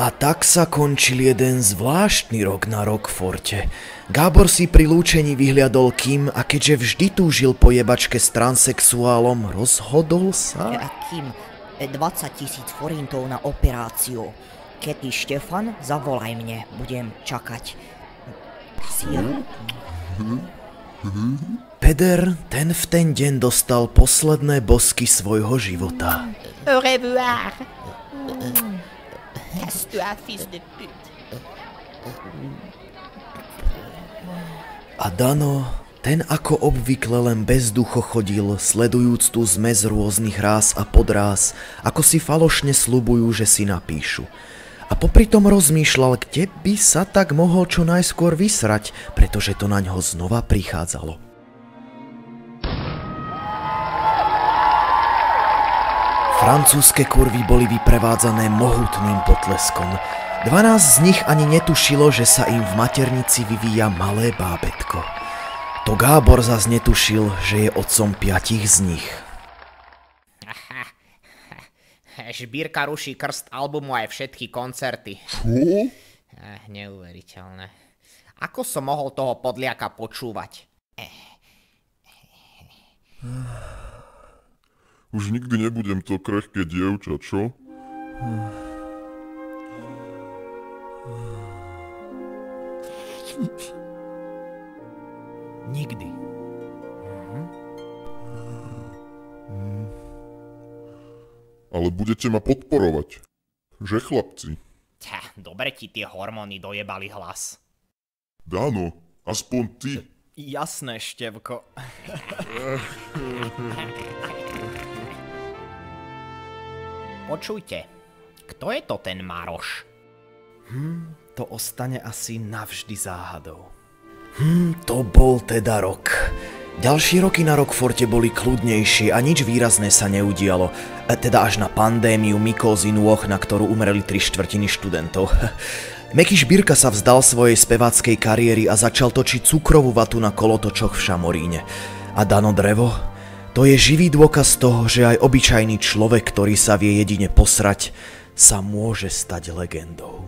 A tak sa končil jeden zvláštny rok na Rockforte. Gábor si pri lúčení vyhliadol Kim a keďže vždy túžil po jebačke s transexuálom, rozhodol sa... Kim, 20 000 forintov na operáciu. Kety Štefan, zavolaj mne, budem čakať. Peder ten v ten deň dostal posledné bosky svojho života. Au revoir. Casse-toi, fils de pute. A Dano, ten ako obvykle len bezducho chodil, sledujúc tú zmes rôznych rás a podrás, ako si falošne sľubujú, že si napíšu. A popri tom rozmýšľal, kde by sa tak mohol čo najskôr vysrať, pretože to na ňo znova prichádzalo. Francúzske kurvy boli vyprevádzané mohutným potleskom. 12 z nich ani netušilo, že sa im v maternici vyvíja malé bábätko. To Gábor zas netušil, že je otcom 5 z nich. Žbírka ruší krst albumu aj všetky koncerty. Čo? Neuveriteľné. Ako som mohol toho podliaka počúvať? Už nikdy nebudem to krehké dievča, čo? Nikdy. Ale budete ma podporovať. Že, chlapci? Dobre ti tie hormóny dojebali hlas. Dano, aspoň ty. Jasné, Števko. Počujte, kto je to ten Maroš? To ostane asi navždy záhadou. To bol teda rok. Ďalšie roky na Rockforte boli kľudnejšie a nič výrazné sa neudialo. Teda až na pandémiu mykózy nôh, na ktorú umreli 3/4 študentov. Meky Žbírka sa vzdal svojej speváckej kariéry a začal točiť cukrovú vatu na kolotočoch v Šamoríne. A Dano Drevo? To je živý dôkaz toho, že aj obyčajný človek, ktorý sa vie jedine posrať, sa môže stať legendou.